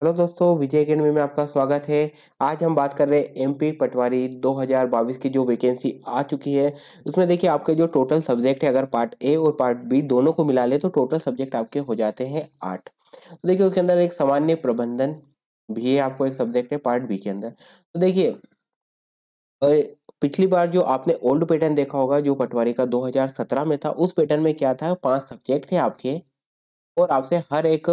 Hello दोस्तों, विजय academy में आपका स्वागत है। आज हम बात कर रहे हैं एमपी पटवारी 2022 की जो वैकेंसी आ चुकी है। उसमें देखिए आपके जो टोटल सब्जेक्ट है, अगर पार्ट ए और पार्ट बी दोनों को मिला ले तो टोटल सब्जेक्ट आपके हो जाते हैं 8। तो देखिए उसके अंदर एक सामान्य प्रबंधन भी है, आपको एक सब्जेक्ट है पार्ट बी के अंदर। तो देखिए अ, पिछली बार जो आपने ओल्ड पैटर्न देखा होगा जो पटवारी का 2017 में था, उस पैटर्न में क्या था, 5 सब्जेक्ट थे आपके और आपसे हर एक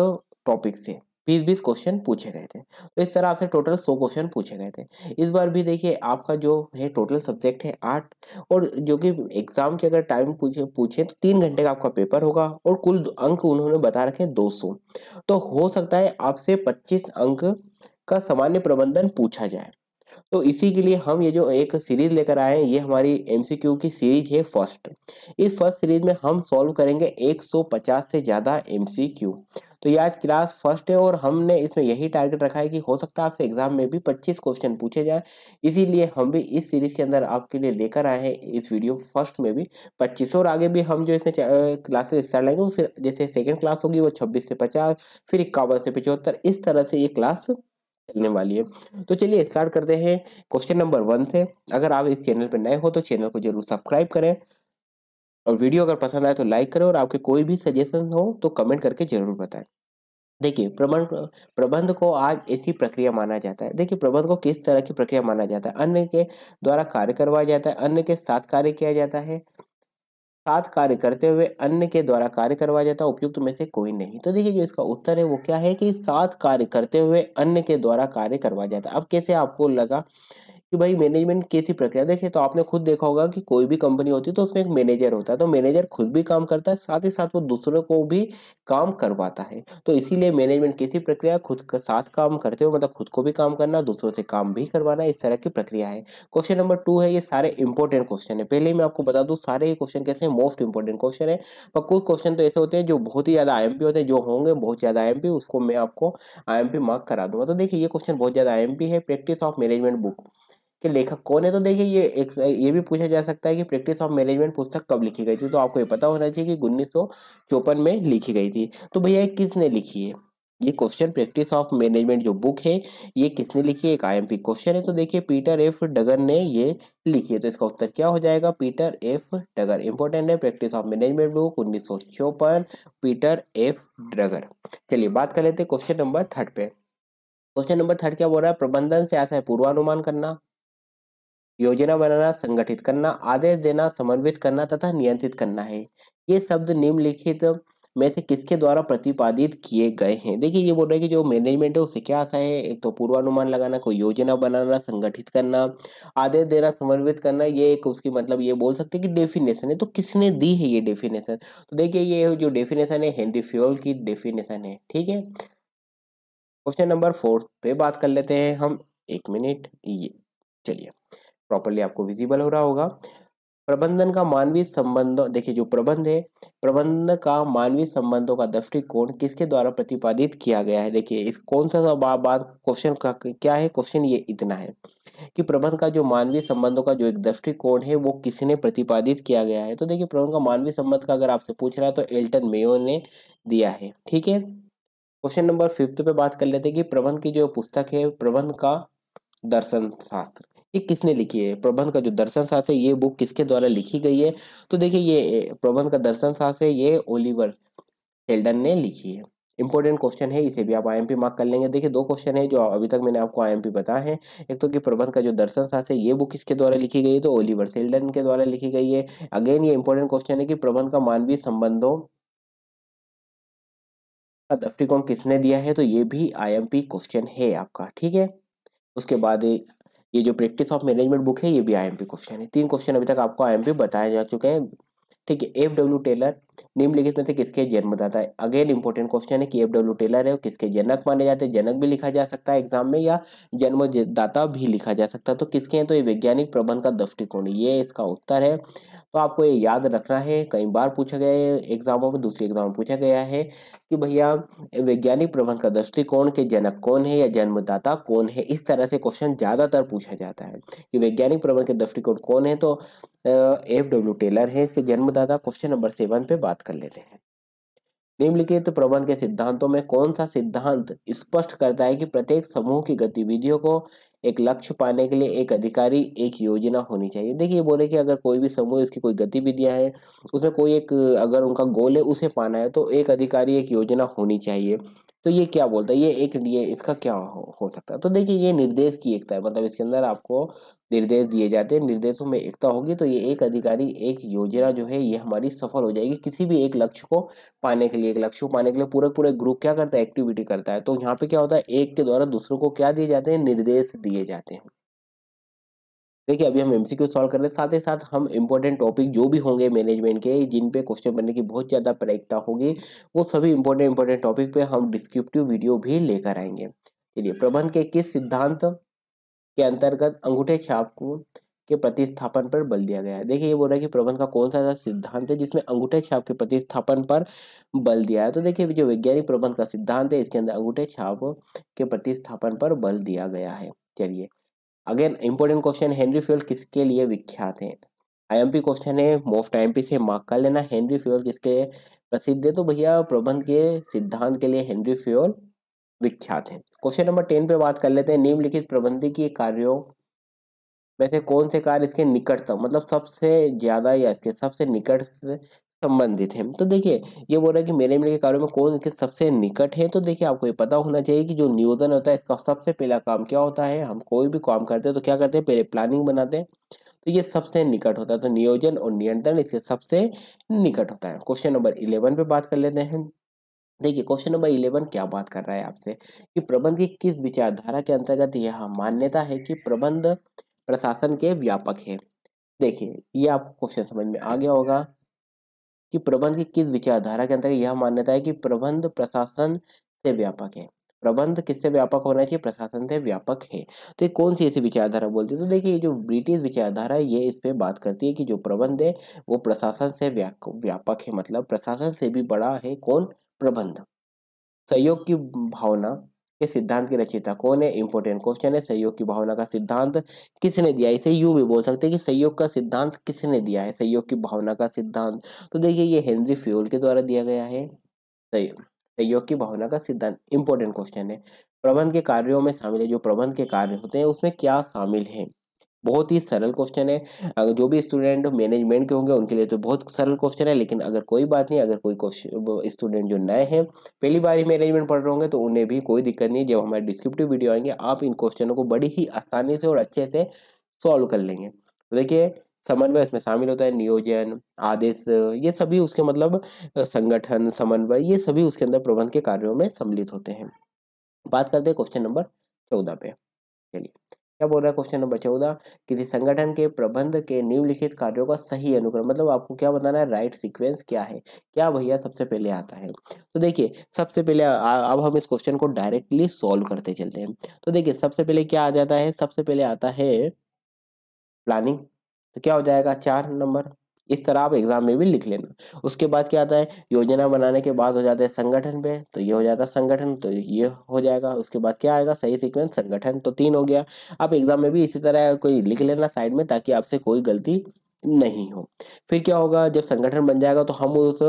टॉपिक से 20-20 क्वेश्चन पूछे गए थे। तो इस तरह आपसे टोटल 100 क्वेश्चन पूछे गए थे। इस बार भी देखिए आपका जो है टोटल सब्जेक्ट है 8 और जो कि एग्ज़ाम के अगर टाइम पूछे पूछे तो 3 घंटे का आपका पेपर होगा और कुल अंक उन्होंने बता रखे हैं 200। तो हो सकता है आपसे 25 अंक का सामान्य प्रबंधन पूछा जाए। तो इसी के लिए हम ये जो एक सीरीज लेकर आए हैं, ये हमारी एमसीक्यू की सीरीज है फर्स्ट। इस फर्स्ट सीरीज में हम सॉल्व करेंगे 150 से ज्यादा एमसीक्यू। तो ये आज क्लास फर्स्ट है और हमने इसमें यही टारगेट रखा है कि हो सकता है आपसे एग्जाम में भी 25 क्वेश्चन पूछे जाए। इसीलिए हम भी इस सीरीज के अंदर आपके लिए लेकर आए हैं इस वीडियो फर्स्ट में भी 25 और आगे भी हम जो इसमें क्लासेस स्टार्ट लेंगे वो फिर जैसे सेकेंड क्लास होगी वो 26 से 50, फिर 51 से 75, इस तरह से ये क्लास चलने वाली है। तो चलिए स्टार्ट करते हैं क्वेश्चन नंबर 1 से। अगर आप इस चैनल पर नए हो तो चैनल को जरूर सब्सक्राइब करें और वीडियो अगर पसंद आए तो लाइक करें और आपके कोई भी सजेशन हो तो कमेंट करके जरूर बताएं। देखिए प्रबंध को आज ऐसी प्रक्रिया माना जाता है। देखिए प्रबंध को किस तरह की प्रक्रिया माना जाता है, अन्य के द्वारा कार्य करवाया जाता है, अन्य के साथ कार्य किया जाता है, साथ कार्य करते हुए अन्य के द्वारा कार्य करवाया जाता है, उपयुक्त में से कोई नहीं। तो देखिए जो इसका उत्तर है वो क्या है कि साथ कार्य करते हुए अन्य के द्वारा कार्य करवाया जाता है। अब कैसे आपको लगा कि भाई मैनेजमेंट कैसी प्रक्रिया, देखिए तो आपने खुद देखा होगा कि कोई भी कंपनी होती है तो उसमें एक मैनेजर होता है, तो मैनेजर खुद भी काम करता है, साथ ही साथ वो दूसरों को भी काम करवाता है। तो इसीलिए मैनेजमेंट कैसी प्रक्रिया, खुद के साथ काम करते हुए मतलब खुद को भी काम करना, दूसरों से काम भी करवाना, इस तरह की प्रक्रिया है। क्वेश्चन नंबर 2 है, ये सारे इंपॉर्टेंट क्वेश्चन है। पहले ही मैं आपको बता दूं सारे ये क्वेश्चन कैसे मोस्ट इंपॉर्टेंट क्वेश्चन है। पर कुछ क्वेश्चन तो ऐसे होते हैं जो बहुत ही ज्यादा आईएमपी होते हैं, जो होंगे बहुत ज्यादा आईएमपी, उसको मैं आपको आईएमपी मार्क करा दूंगा। तो देखिए ये क्वेश्चन बहुत ज्यादा आईएमपी है। प्रैक्टिस ऑफ मैनेजमेंट बुक के लेखक कौन है? तो देखिए ये भी पूछा जा सकता है कि प्रैक्टिस ऑफ मैनेजमेंट पुस्तक कब लिखी गई थी। तो आपको ये पता होना चाहिए कि 1954 में लिखी गई थी। तो भैया ये किसने लिखी है? ये क्वेश्चन प्रैक्टिस ऑफ मैनेजमेंट जो बुक है ये किसने लिखी है, एक आईएमपी क्वेश्चन है। तो देखिए पीटर एफ डगर ने ये लिखी है। तो इसका उत्तर क्या हो जाएगा? पीटर एफ डगर। इंपॉर्टेंट है, practice of management book 1954, Peter F डगर। चलिए बात कर लेते हैं क्वेश्चन नंबर 3 पे। क्वेश्चन नंबर 3 क्या बोल रहा है? प्रबंधन से आशा है पूर्वानुमान करना, योजना बनाना, संगठित करना, आदेश देना, समन्वित करना तथा नियंत्रित करना है। ये शब्द निम्नलिखित में से किसके द्वारा प्रतिपादित किए गए हैं? देखिए ये बोल रहे हैं कि जो मैनेजमेंट है उससे क्या आशा है, एक तो पूर्वानुमान लगाना, कोई योजना बनाना, संगठित करना, आदेश देना, समन्वित करना। ये एक उसकी मतलब ये बोल सकते हैं कि डेफिनेशन है। तो किसने दी है ये डेफिनेशन? तो देखिए ये जो डेफिनेशन है हेनरी फ्योल की डेफिनेशन है। ठीक है, क्वेश्चन नंबर 4 पे बात कर लेते हैं हम। एक मिनट, ये चलिए प्रॉपर्ली आपको विजिबल हो रहा होगा। प्रबंधन का मानवीय संबंधों, देखिए जो प्रबंध है, प्रबंधन का मानवीय संबंधों का दृष्टिकोण किसके द्वारा प्रतिपादित किया गया है? देखिए इस कौन सा बात क्वेश्चन का क्या है, क्वेश्चन ये इतना है कि प्रबंध का जो मानवीय संबंधों का जो एक दृष्टिकोण है वो किसने प्रतिपादित किया गया है? तो देखिए प्रबंध का मानवीय संबंध का अगर आपसे पूछ रहा है तो एल्टन मेयो ने दिया है। ठीक है, क्वेश्चन नंबर 5 पे बात कर लेते हैं कि प्रबंध की जो पुस्तक है, प्रबंध का दर्शन शास्त्र, ये किसने लिखी है? प्रबंध का जो दर्शन शास्त्र है ये बुक किसके द्वारा लिखी गई है? तो देखिए ये प्रबंध का दर्शन शास्त्र है, ये ओलिवर हेल्डन ने लिखी है। इंपॉर्टेंट क्वेश्चन है, इसे भी आप आईएमपी मार्क कर लेंगे। देखिए दो क्वेश्चन है जो अभी तक मैंने आपको आईएमपी बताए हैं। एक तो कि प्रबंध का जो दर्शन शास्त्र है ये बुक किसके द्वारा लिखी गई है? तो ओलिवर सेल्डन के द्वारा लिखी गई है। अगेन ये इंपॉर्टेंट क्वेश्चन है कि प्रबंध का मानवीय संबंधों का दृष्टिकोण किसने दिया है? तो ये भी आईएमपी क्वेश्चन है आपका। ठीक है, उसके बाद ये जो प्रैक्टिस ऑफ मैनेजमेंट बुक है ये भी आईएमपी क्वेश्चन है। 3 क्वेश्चन अभी तक आपको आईएमपी बताए जा चुके हैं। ठीक है, एफ डब्ल्यू टेलर निम्नलिखित में से किसके जन्मदाता है? अगेन इंपॉर्टेंट क्वेश्चन है कि एफ डब्ल्यू टेलर है वो किसके जनक माने जाते हैं? जनक भी लिखा जा सकता है एग्जाम में या जन्मदाता भी लिखा जा सकता है। तो किसके हैं? तो ये वैज्ञानिक प्रबंध का दृष्टिकोण, ये इसका उत्तर है। तो आपको ये याद रखना है, कई बार पूछा गया है एग्जामों में, दूसरे एग्जाम में पूछा गया है कि भैया वैज्ञानिक प्रबंध का दृष्टिकोण के जनक कौन है या जन्मदाता कौन है? इस तरह से क्वेश्चन ज्यादातर पूछा जाता है कि वैज्ञानिक प्रबंध के दृष्टिकोण कौन है? तो एफ डब्ल्यू टेलर है इसके जन्मदाता। क्वेश्चन नंबर 7 पे बात कर लेते हैं। निम्नलिखित प्रबंध के सिद्धांतों में कौन सा सिद्धांत स्पष्ट करता है कि प्रत्येक समूह की गतिविधियों को एक लक्ष्य पाने के लिए एक अधिकारी एक योजना होनी चाहिए। देखिए बोले कि अगर कोई भी समूह इसकी कोई गतिविधियां हैं, उसमें कोई एक अगर उनका गोल है उसे पाना है तो एक अधिकारी एक योजना होनी चाहिए। तो ये क्या बोलता है, ये इसका क्या हो सकता है। तो देखिए ये निर्देश की एकता है, मतलब इसके अंदर आपको निर्देश दिए जाते हैं, निर्देशों में एकता होगी तो ये एक अधिकारी एक योजना जो है ये हमारी सफल हो जाएगी किसी भी एक लक्ष्य को पाने के लिए। एक लक्ष्य को पाने के लिए पूरे पूरे ग्रुप क्या करता है, एक्टिविटी करता है। तो यहाँ पे क्या होता है, एक के द्वारा दूसरों को क्या दिए जाते हैं, निर्देश दिए जाते हैं। देखिए अभी हम एमसीक्यू सॉल्व कर रहे हैं, साथ ही साथ हम इंपॉर्टेंट टॉपिक जो भी होंगे मैनेजमेंट के, जिन पे क्वेश्चन बनने की बहुत ज्यादा प्रायिकता होगी, वो सभी इंपॉर्टेंट टॉपिक पे हम डिस्क्रिप्टिव वीडियो भी लेकर आएंगे। चलिए, प्रबंध के किस सिद्धांत के अंतर्गत अंगूठे छाप के प्रतिस्थापन पर बल दिया गया है। देखिए ये बोल रहा है कि प्रबंध का कौन सा ऐसा सिद्धांत है जिसमें अंगूठे छाप के प्रतिस्थापन पर बल दिया है। तो देखिए जो वैज्ञानिक प्रबंध का सिद्धांत है इसके अंदर अंगूठे छाप के प्रतिस्थापन पर बल दिया गया है। चलिए again important question, Henry fuel किसके लिए विख्यात है। आईएमपी क्वेश्चन है, मोस्ट आईएमपी से मार्क कर लेना। हेनरी फ्यूल किसके प्रसिद्ध है, तो भैया प्रबंध के सिद्धांत के लिए हेनरी फ्यूल विख्यात है। क्वेश्चन नंबर 10 पे बात कर लेते हैं, निम्नलिखित प्रबंधकीय कार्यों में से कौन से कार्य इसके निकटतम, मतलब सबसे ज्यादा या इसके सबसे निकट से संबंधित है। तो देखिए ये बोल रहा है कि मेरे मेरे के कार्यों में कौन इसके सबसे निकट है। तो देखिए आपको ये पता होना चाहिए कि जो नियोजन होता है इसका सबसे पहला काम क्या होता है, हम कोई भी काम करते हैं तो क्या करते हैं, पहले प्लानिंग बनाते हैं। तो ये सबसे निकट होता है, तो नियोजन और नियंत्रण इसके सबसे निकट होता है। क्वेश्चन नंबर 11 पे बात कर लेते हैं। देखिए क्वेश्चन नंबर 11 क्या बात कर रहा है आपसे कि प्रबंध की किस विचारधारा के अंतर्गत यह मान्यता है कि प्रबंध प्रशासन के व्यापक है। देखिए ये आपको क्वेश्चन समझ में आ गया होगा कि प्रबंध की किस विचारधारा के अंतर्गत यह मान्यता है कि प्रबंध प्रशासन से व्यापक है। प्रबंध किससे व्यापक होना चाहिए, प्रशासन से व्यापक है। तो ये कौन सी ऐसी विचारधारा बोलती है, तो देखिए ये जो ब्रिटिश विचारधारा है ये इस पे बात करती है कि जो प्रबंध है वो प्रशासन से व्यापक है, मतलब प्रशासन से भी बड़ा है कौन, प्रबंध। सहयोग की भावना के सिद्धांत की रचयिता कौन है, इंपॉर्टेंट क्वेश्चन है। सहयोग की भावना का सिद्धांत किसने दिया, इसे यूं भी बोल सकते हैं कि सहयोग का सिद्धांत किसने दिया है, सहयोग की भावना का सिद्धांत। तो देखिए ये हेनरी फ्यूल के द्वारा दिया गया है। सहयोग की भावना का सिद्धांत इंपॉर्टेंट क्वेश्चन है। प्रबंध के कार्यों में शामिल है, जो प्रबंध के कार्य होते हैं उसमें क्या शामिल है। बहुत ही सरल क्वेश्चन है, अगर जो भी स्टूडेंट मैनेजमेंट के होंगे उनके लिए तो बहुत सरल क्वेश्चन है, लेकिन अगर कोई बात नहीं, अगर कोई क्वेश्चन स्टूडेंट जो नए हैं पहली बार ही मैनेजमेंट पढ़ रहे होंगे तो उन्हें भी कोई दिक्कत नहीं, जब हमारे डिस्क्रिप्टिव वीडियो आएंगे आप इन क्वेश्चनों को बड़ी ही आसानी से और अच्छे से सॉल्व कर लेंगे। तो देखिए समन्वय इसमें शामिल होता है, नियोजन, आदेश, ये सभी उसके मतलब संगठन, समन्वय, ये सभी उसके अंदर प्रबंध के कार्यों में सम्मिलित होते हैं। बात करते हैं क्वेश्चन नंबर 14 पे। चलिए क्या बोल रहा है क्वेश्चन नंबर 14, किसी संगठन के प्रबंध के निम्नलिखित कार्यों का सही अनुक्रम, मतलब आपको क्या बताना है, राइट सीक्वेंस क्या है, क्या भैया सबसे पहले आता है। तो देखिए सबसे पहले अब हम इस क्वेश्चन को डायरेक्टली सॉल्व करते चलते हैं। तो देखिए सबसे पहले क्या आ जाता है, सबसे पहले आता है प्लानिंग। तो क्या हो जाएगा 4 नंबर, इस तरह आप एग्जाम में भी लिख लेना। उसके बाद क्या आता है, योजना बनाने के बाद हो जाता है संगठन पे, तो ये हो जाता है संगठन, तो ये हो जाएगा। उसके बाद क्या आएगा, सही सीक्वेंस संगठन, तो 3 हो गया। आप एग्जाम में भी इसी तरह कोई लिख लेना साइड में ताकि आपसे कोई गलती नहीं हो। फिर क्या होगा, जब संगठन बन जाएगा तो हम उस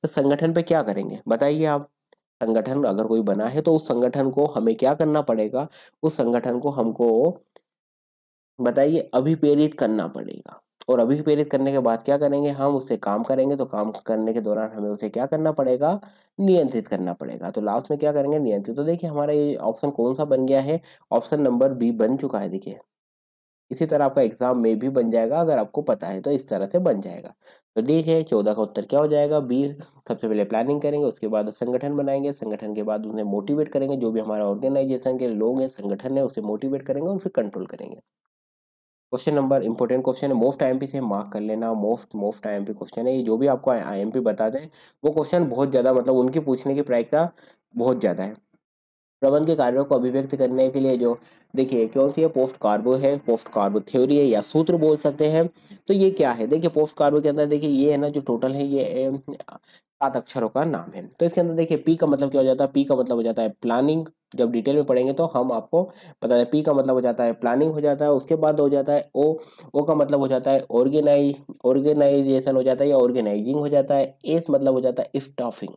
संगठन पे क्या करेंगे बताइए आप। संगठन अगर कोई बना है तो उस संगठन को हमें क्या करना पड़ेगा, उस संगठन को हमको बताइए अभिप्रेरित करना पड़ेगा। और अभिप्रेरित करने के बाद क्या करेंगे, हम उससे काम करेंगे, तो काम करने के दौरान हमें उसे क्या करना पड़ेगा, नियंत्रित करना पड़ेगा। तो लास्ट में क्या करेंगे, नियंत्रित। तो देखिए हमारा ये ऑप्शन कौन सा बन गया है, ऑप्शन नंबर बी बन चुका है। देखिए इसी तरह आपका एग्जाम में भी बन जाएगा, अगर आपको पता है तो इस तरह से बन जाएगा। तो ठीक है 14 का उत्तर क्या हो जाएगा, बी। सबसे पहले प्लानिंग करेंगे, उसके बाद संगठन बनाएंगे, संगठन के बाद उन्हें मोटिवेट करेंगे, जो भी हमारा ऑर्गेनाइजेशन के लोग हैं, संगठन है, उसे मोटिवेट करेंगे और फिर कंट्रोल करेंगे। क्वेश्चन नंबर इंपॉर्टेंट क्वेश्चन है, मोस्ट आईएमपी से मार्क कर लेना। मोस्ट आईएमपी क्वेश्चन है, ये जो भी आपको आईएमपी बताते हैं वो क्वेश्चन बहुत ज्यादा, मतलब उनकी पूछने की प्रायिकता बहुत ज्यादा है। प्रबंध के कार्यों को अभिव्यक्त करने के लिए जो देखिए कौन सी है, पोस्ट कार्बो है, पोस्ट कार्बो थ्योरी है या सूत्र बोल सकते हैं। तो ये क्या है, देखिए पोस्ट कार्बो के अंदर देखिए ये है ना जो टोटल है ये 7 अक्षरों का नाम है। तो इसके अंदर देखिए पी का मतलब क्या हो जाता है, पी का मतलब हो जाता है प्लानिंग। जब डिटेल में पढ़ेंगे तो हम आपको बता दें, पी का मतलब हो जाता है प्लानिंग हो जाता है। उसके बाद हो जाता है ओ का मतलब हो जाता है ऑर्गेनाइजेशन हो जाता है या ऑर्गेनाइजिंग हो जाता है। एस मतलब हो जाता है स्टाफिंग।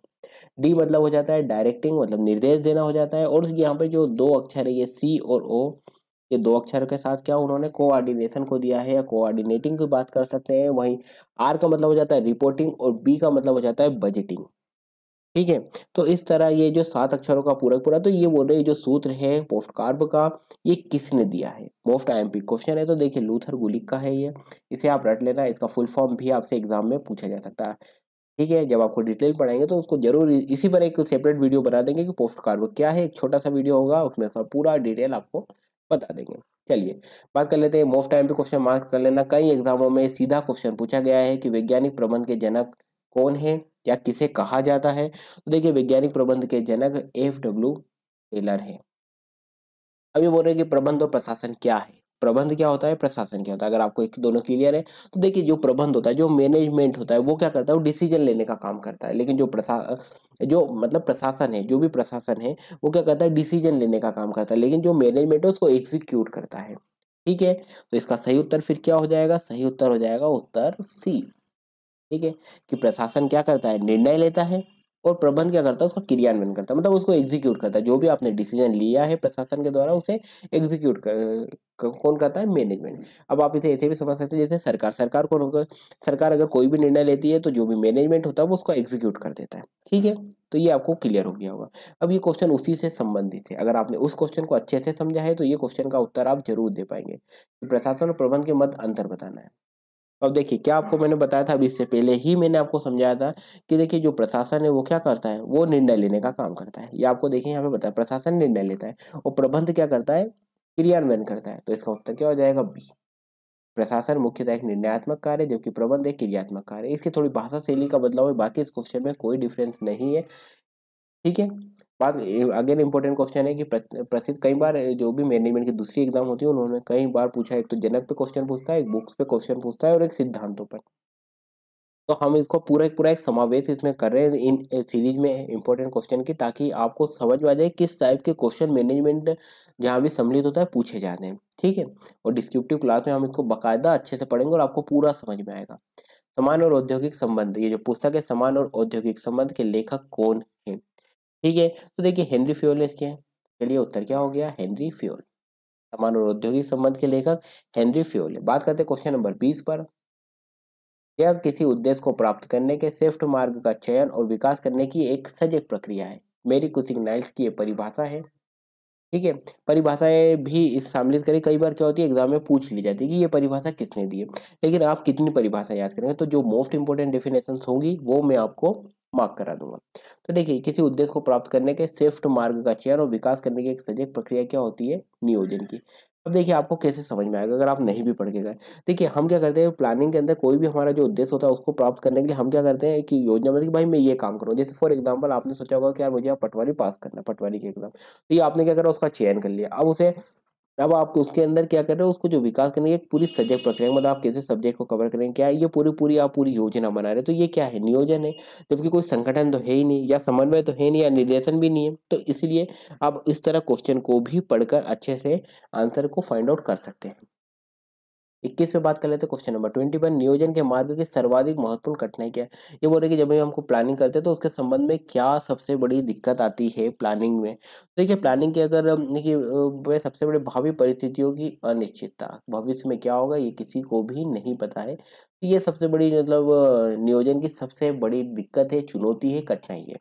डी मतलब हो जाता है डायरेक्टिंग, मतलब निर्देश देना हो जाता है। और यहाँ पे जो दो अक्षर है ये सी और ओ, ये दो अक्षर के साथ क्या उन्होंने कोऑर्डिनेशन को दिया है या कोऑर्डिनेटिंग की बात कर सकते हैं। वहीं आर का मतलब हो जाता है रिपोर्टिंग और बी का मतलब हो जाता है बजटिंग। ठीक है, तो इस तरह ये जो 7 अक्षरों का पूरा पूरा, तो ये बोल रहे हैं जो सूत्र है पोस्टकार्ब का, ये किसने दिया है। मोस्ट आईएमपी क्वेश्चन है, तो देखिए लूथर गुलिक का है ये। इसे आप रट लेना, इसका फुल फॉर्म भी आपसे एग्जाम में पूछा जा सकता है। ठीक है, जब आपको डिटेल पढ़ाएंगे तो उसको जरूर इसी पर एक सेपरेट वीडियो बना देंगे कि पोस्ट कार्बो क्या है। एक छोटा सा वीडियो होगा, उसमें उसका पूरा डिटेल आपको बता देंगे। चलिए बात कर लेते हैं मोस्ट टाइम पे क्वेश्चन मार्क कर लेना। कई एग्जामों में सीधा क्वेश्चन पूछा गया है कि वैज्ञानिक प्रबंध के जनक कौन है या किसे कहा जाता है। तो देखिए वैज्ञानिक प्रबंध के जनक एफ डब्ल्यू टेलर है। अभी बोल रहे हैं कि प्रबंध और प्रशासन क्या है। प्रबंध क्या होता है, प्रशासन क्या होता है। अगर आपको एक दोनों क्लियर है तो देखिए जो प्रबंध होता है, जो मैनेजमेंट होता है, वो क्या करता है, वो डिसीजन लेने का काम करता है। लेकिन जो मतलब प्रशासन है, जो भी प्रशासन है वो क्या करता है, डिसीजन लेने का काम करता है। लेकिन जो मैनेजमेंट है उसको एग्जीक्यूट करता है। ठीक है, तो इसका सही उत्तर फिर क्या हो जाएगा, सही उत्तर हो जाएगा उत्तर सी। ठीक है, कि प्रशासन क्या करता है, निर्णय लेता है और प्रबंध क्या करता है, उसका क्रियान्वयन करता है, मतलब उसको एग्जीक्यूट करता है। जो भी आपने डिसीजन लिया है प्रशासन के द्वारा उसे एग्जीक्यूट कौन करता है, मैनेजमेंट। अब आप इसे ऐसे भी समझ सकते हैं जैसे सरकार कौन होगा, सरकार अगर कोई भी निर्णय लेती है तो जो भी मैनेजमेंट होता है वो उसको एग्जीक्यूट कर देता है। ठीक है, तो ये आपको क्लियर हो गया होगा। अब ये क्वेश्चन उसी से संबंधित है, अगर आपने उस क्वेश्चन को अच्छे से समझा है तो ये क्वेश्चन का उत्तर आप जरूर दे पाएंगे। प्रशासन और प्रबंध के मध्य अंतर बताना है। अब देखिए क्या आपको मैंने बताया था, अभी इससे पहले ही मैंने आपको समझाया था कि देखिए जो प्रशासन है वो क्या करता है, वो निर्णय लेने का काम करता है। ये आपको देखिए यहाँ पे बताया, प्रशासन निर्णय लेता है और प्रबंध क्या करता है, क्रियान्वयन करता है। तो इसका उत्तर क्या हो जाएगा, बी। प्रशासन मुख्यतः एक निर्णयात्मक कार्य है जबकि प्रबंध एक क्रियात्मक कार्य है। इसकी थोड़ी भाषा शैली का बदलाव है, बाकी इस क्वेश्चन में कोई डिफरेंस नहीं है। ठीक है, बात अगेन इंपॉर्टेंट क्वेश्चन है कि प्रसिद्ध कई बार जो भी मैनेजमेंट की दूसरी एग्जाम होती है उन्होंने कई बार पूछा, एक तो जनक पे क्वेश्चन पूछता है, एक बुक्स पे क्वेश्चन पूछता है और एक सिद्धांतों पर। तो हम इसको पूरा एक समावेश इसमें कर रहे हैं इन सीरीज में इंपॉर्टेंट क्वेश्चन की, ताकि आपको समझ में आ जाए किस टाइप के क्वेश्चन मैनेजमेंट जहाँ भी सम्मिलित होता है पूछे जाते हैं। ठीक है, और डिस्क्रिप्टिव क्लास में हम इसको बकायदा अच्छे से पढ़ेंगे और आपको पूरा समझ में आएगा। समान और औद्योगिक संबंध, ये जो पुस्तक है समान और औद्योगिक संबंध के लेखक कौन है। ठीक है, तो देखिए हेनरी फ्योल इसके हैं। चलिए उत्तर क्या हो गया, हेनरी फ्योल। समान और औद्योगिक संबंध के लेखक हेनरी फ्योल है। बात करते हैं क्वेश्चन नंबर 20 पर। यह किसी उद्देश्य को प्राप्त करने के श्रेष्ठ मार्ग का चयन और विकास करने की एक सजग प्रक्रिया है। मेरी कुकिंग नाइल्स की ये परिभाषा है। ठीक है, परिभाषाएं भी इस सम्मिलित करी, कई बार क्या होती है एग्जाम में पूछ ली जाती है कि ये परिभाषा किसने दी है। लेकिन आप कितनी परिभाषा याद करेंगे, तो जो मोस्ट इंपोर्टेंट डेफिनेशन होंगी वो मैं आपको मार्क करा दूंगा। तो देखिए किसी उद्देश्य को प्राप्त करने के श्रेष्ठ मार्ग का चयन और विकास करने की एक सजग प्रक्रिया क्या होती है, नियोजन की। अब देखिए आपको कैसे समझ में आएगा अगर आप नहीं भी पढ़ के गए। देखिए हम क्या करते हैं, प्लानिंग के अंदर कोई भी हमारा जो उद्देश्य होता है उसको प्राप्त करने के लिए हम क्या करते हैं कि योजना बनाते हैं कि भाई मैं ये काम करूँ। जैसे फॉर एग्जाम्पल आपने सोचा होगा कि यार मुझे यहाँ पटवारी पास करना है, पटवारी के एग्जाम। तो ये आपने क्या करा, उसका चयन कर लिया। अब आप उसके अंदर क्या कर रहे हो, उसको जो विकास करने की एक पूरी सब्जेक्ट प्रक्रिया, मतलब आप कैसे सब्जेक्ट को कवर करेंगे, क्या है ये पूरी पूरी आप पूरी योजना बना रहे हो। तो ये क्या है, नियोजन है। जबकि कोई संगठन तो है ही नहीं या समन्वय तो है नहीं या निर्देशन भी नहीं है। तो इसलिए आप इस तरह क्वेश्चन को भी पढ़कर अच्छे से आंसर को फाइंड आउट कर सकते हैं। 21 पे बात कर लेते हैं क्वेश्चन नंबर 21, नियोजन के मार्ग की सर्वाधिक महत्वपूर्ण कठिनाई क्या है। ये बोल रहे कि जब भी हमको प्लानिंग करते हैं तो उसके संबंध में क्या सबसे बड़ी दिक्कत आती है प्लानिंग में। देखिए प्लानिंग की अगर देखिए वह सबसे बड़े भावी परिस्थितियों की अनिश्चितता, भविष्य में क्या होगा ये किसी को भी नहीं पता है। तो ये सबसे बड़ी मतलब नियोजन की सबसे बड़ी दिक्कत है, चुनौती है, कठिनाई है।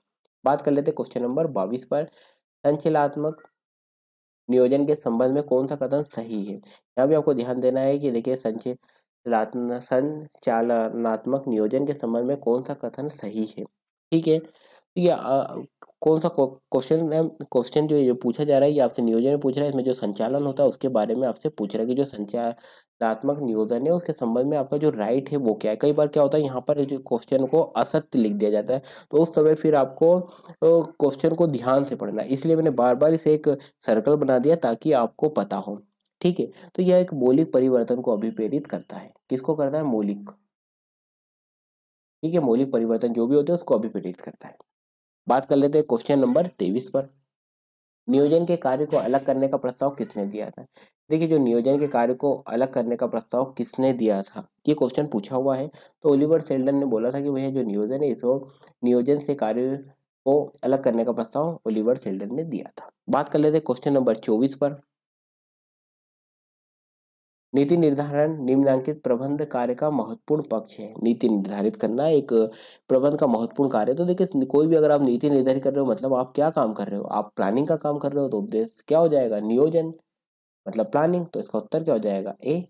बात कर लेते हैं क्वेश्चन नंबर 22 पर। संचलात्मक नियोजन के संबंध में कौन सा कथन सही है। यहाँ भी आपको ध्यान देना है कि देखिए संचालनात्मक नियोजन के संबंध में कौन सा कथन सही है। ठीक है, तो ये कौन सा क्वेश्चन है, क्वेश्चन जो ये पूछा जा रहा है ये आपसे नियोजन में पूछ रहा है। इसमें जो संचालन होता है उसके बारे में आपसे पूछ रहा है कि जो संचालनात्मक नियोजन है उसके संबंध में आपका जो राइट है वो क्या है। कई बार क्या होता है यहाँ पर जो क्वेश्चन को असत्य लिख दिया जाता है, तो उस समय फिर आपको क्वेश्चन को ध्यान से पढ़ना है। इसलिए मैंने बार बार इसे एक सर्कल बना दिया ताकि आपको पता हो। ठीक है, तो यह एक मौलिक परिवर्तन को अभिप्रेरित करता है। किसको करता है? मौलिक। ठीक है, मौलिक परिवर्तन जो भी होते हैं उसको अभिप्रेरित करता है। बात कर लेते हैं क्वेश्चन नंबर 23 पर। नियोजन के कार्य को अलग करने का प्रस्ताव किसने दिया था? देखिए, जो नियोजन के कार्य को अलग करने का प्रस्ताव किसने दिया था, ये क्वेश्चन पूछा हुआ है। तो ओलिवर सेल्डन ने बोला था कि भैया जो नियोजन है इसको नियोजन से कार्य को अलग करने का प्रस्ताव ओलिवर सेल्डन ने दिया था। बात कर लेते हैं क्वेश्चन नंबर 24 पर। नीति निर्धारण निम्नलिखित प्रबंध कार्य का महत्वपूर्ण पक्ष है। नीति निर्धारित करना एक प्रबंध का महत्वपूर्ण कार्य है। तो देखिए, कोई भी अगर आप नीति निर्धारित कर रहे हो मतलब आप क्या काम कर रहे हो? आप प्लानिंग का काम कर रहे हो, तो उद्देश्य क्या हो जाएगा? नियोजन, मतलब प्लानिंग। तो इसका उत्तर क्या हो जाएगा? ए।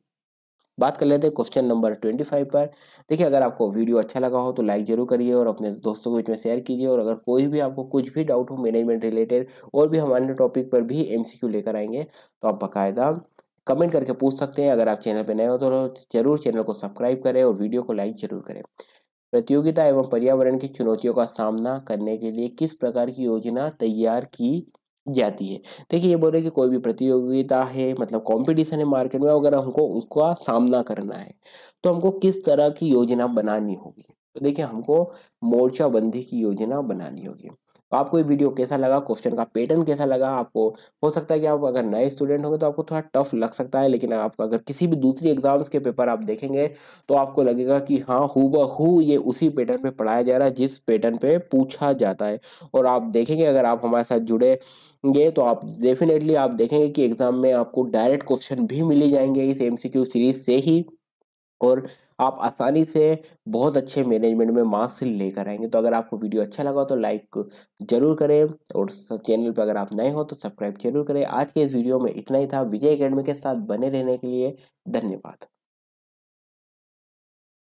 बात कर लेते हैं क्वेश्चन नंबर 25 पर। देखिए, अगर आपको वीडियो अच्छा लगा हो तो लाइक जरूर करिए और अपने दोस्तों के बीच में शेयर कीजिए। और अगर कोई भी आपको कुछ भी डाउट हो मैनेजमेंट रिलेटेड और भी हम अन्य टॉपिक पर भी एमसीक्यू लेकर आएंगे, तो आप बाकायदा कमेंट करके पूछ सकते हैं। अगर आप चैनल पर नए हो तो जरूर चैनल को सब्सक्राइब करें और वीडियो को लाइक जरूर करें। प्रतियोगिता एवं पर्यावरण की चुनौतियों का सामना करने के लिए किस प्रकार की योजना तैयार की जाती है? देखिए, ये बोल रहे हैं कि कोई भी प्रतियोगिता है मतलब कंपटीशन है मार्केट में, अगर हमको उसका सामना करना है तो हमको किस तरह की योजना बनानी होगी? तो देखिए, हमको मोर्चाबंदी की योजना बनानी होगी। तो आपको ये वीडियो कैसा लगा, क्वेश्चन का पैटर्न कैसा लगा आपको? हो सकता है कि आप अगर नए स्टूडेंट होंगे तो आपको थोड़ा टफ लग सकता है, लेकिन आप अगर किसी भी दूसरी एग्जाम्स के पेपर आप देखेंगे तो आपको लगेगा कि हाँ, हूबहू ये उसी पैटर्न पे पढ़ाया जा रहा है जिस पैटर्न पे पूछा जाता है। और आप देखेंगे, अगर आप हमारे साथ जुड़ेंगे तो आप डेफिनेटली आप देखेंगे कि एग्जाम में आपको डायरेक्ट क्वेश्चन भी मिल जाएंगे इस एमसीक्यू सीरीज से ही, और आप आसानी से बहुत अच्छे मैनेजमेंट में मार्क्स लेकर आएंगे। तो अगर आपको वीडियो अच्छा लगा तो लाइक जरूर करें और चैनल पर अगर आप नए हो तो सब्सक्राइब जरूर करें। आज के इस वीडियो में इतना ही था। विजय एकेडमी के साथ बने रहने के लिए धन्यवाद।